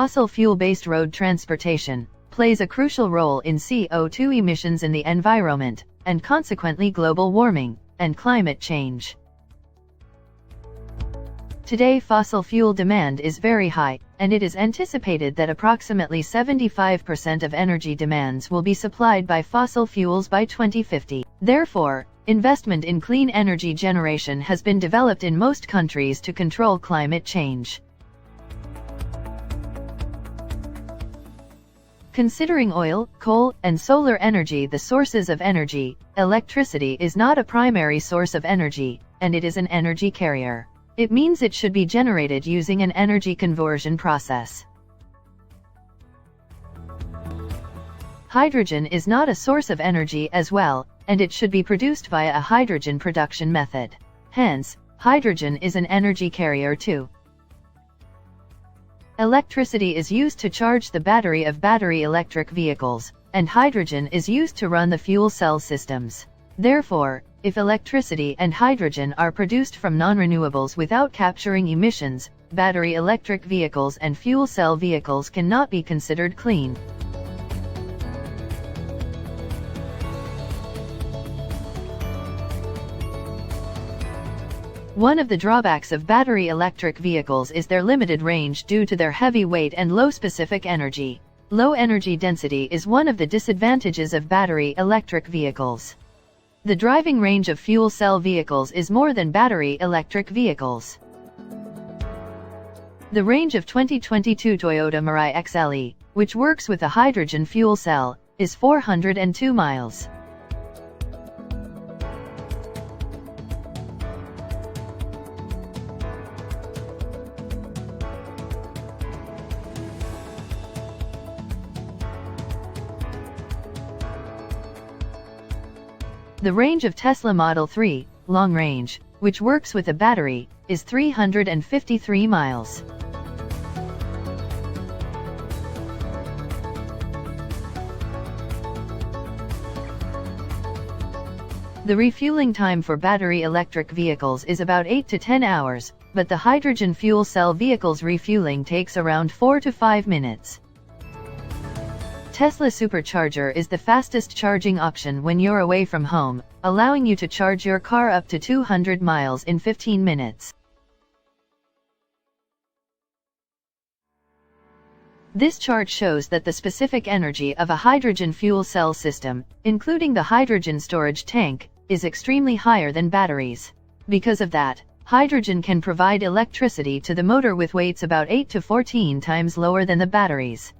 fossil fuel-based road transportation plays a crucial role in CO2 emissions in the environment, and consequently global warming and climate change. Today, fossil fuel demand is very high, and it is anticipated that approximately 75% of energy demands will be supplied by fossil fuels by 2050. Therefore, investment in clean energy generation has been developed in most countries to control climate change. Considering oil, coal, and solar energy the sources of energy, electricity is not a primary source of energy, and it is an energy carrier. It means it should be generated using an energy conversion process. Hydrogen is not a source of energy as well, and it should be produced via a hydrogen production method. Hence, hydrogen is an energy carrier too. Electricity is used to charge the battery of battery electric vehicles, and hydrogen is used to run the fuel cell systems. Therefore, if electricity and hydrogen are produced from non-renewables without capturing emissions, battery electric vehicles and fuel cell vehicles cannot be considered clean. One of the drawbacks of battery electric vehicles is their limited range due to their heavy weight and low specific energy. Low energy density is one of the disadvantages of battery electric vehicles. The driving range of fuel cell vehicles is more than battery electric vehicles. The range of 2022 Toyota Mirai XLE, which works with a hydrogen fuel cell, is 402 miles. The range of Tesla Model 3, long range, which works with a battery, is 353 miles. The refueling time for battery electric vehicles is about 8 to 10 hours, but the hydrogen fuel cell vehicles refueling takes around 4 to 5 minutes. Tesla Supercharger is the fastest charging option when you're away from home, allowing you to charge your car up to 200 miles in 15 minutes. This chart shows that the specific energy of a hydrogen fuel cell system, including the hydrogen storage tank, is extremely higher than batteries. Because of that, hydrogen can provide electricity to the motor with weights about 8 to 14 times lower than the batteries.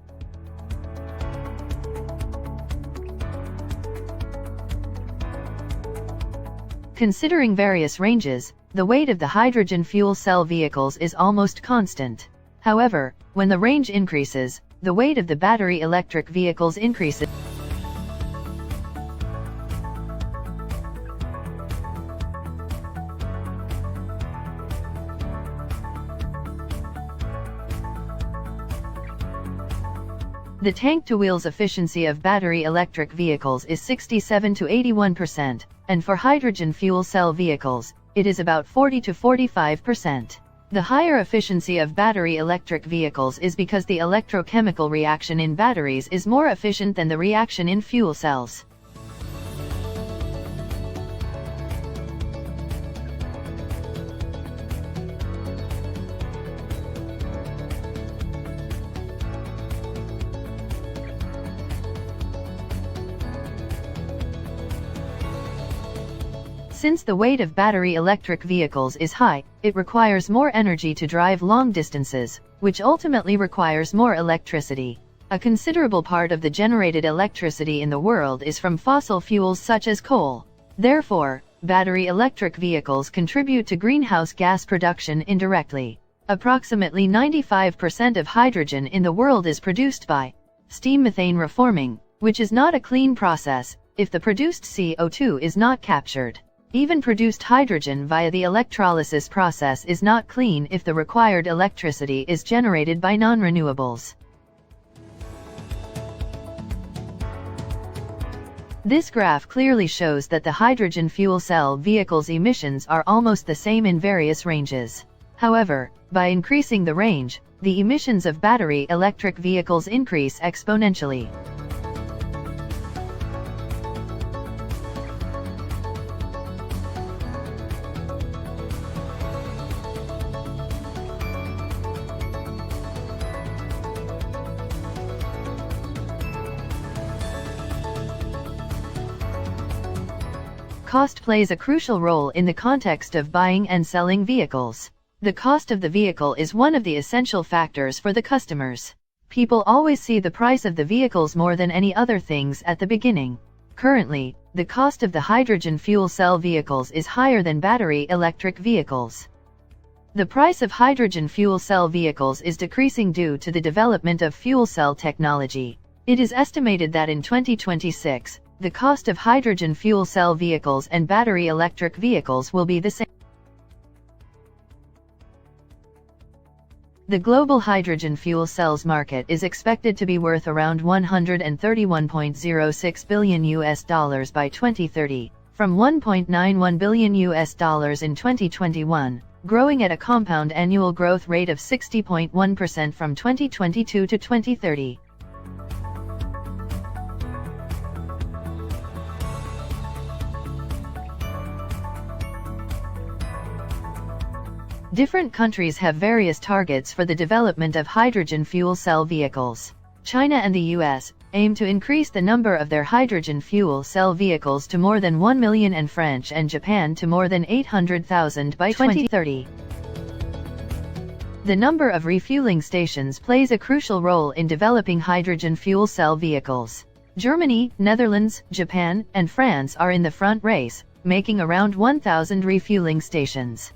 Considering various ranges, the weight of the hydrogen fuel cell vehicles is almost constant. However, when the range increases, the weight of the battery electric vehicles increases. The tank-to-wheels efficiency of battery electric vehicles is 67 to 81%, and for hydrogen fuel cell vehicles, it is about 40 to 45%. The higher efficiency of battery electric vehicles is because the electrochemical reaction in batteries is more efficient than the reaction in fuel cells. Since the weight of battery electric vehicles is high, it requires more energy to drive long distances, which ultimately requires more electricity. A considerable part of the generated electricity in the world is from fossil fuels such as coal. Therefore, battery electric vehicles contribute to greenhouse gas production indirectly. Approximately 95% of hydrogen in the world is produced by steam methane reforming, which is not a clean process if the produced CO2 is not captured. Even produced hydrogen via the electrolysis process is not clean if the required electricity is generated by non-renewables. This graph clearly shows that the hydrogen fuel cell vehicles' emissions are almost the same in various ranges. However, by increasing the range, the emissions of battery electric vehicles increase exponentially. Cost plays a crucial role in the context of buying and selling vehicles. The cost of the vehicle is one of the essential factors for the customers. People always see the price of the vehicles more than any other things at the beginning. Currently, the cost of the hydrogen fuel cell vehicles is higher than battery electric vehicles. The price of hydrogen fuel cell vehicles is decreasing due to the development of fuel cell technology. It is estimated that in 2026, the cost of hydrogen fuel cell vehicles and battery electric vehicles will be the same. The global hydrogen fuel cells market is expected to be worth around $131.06 billion by 2030, from $1.91 billion in 2021, growing at a compound annual growth rate of 60.1% from 2022 to 2030. Different countries have various targets for the development of hydrogen fuel cell vehicles. China and the US aim to increase the number of their hydrogen fuel cell vehicles to more than 1 million and France and Japan to more than 800,000 by 2030. The number of refueling stations plays a crucial role in developing hydrogen fuel cell vehicles. Germany, Netherlands, Japan, and France are in the front race, making around 1,000 refueling stations.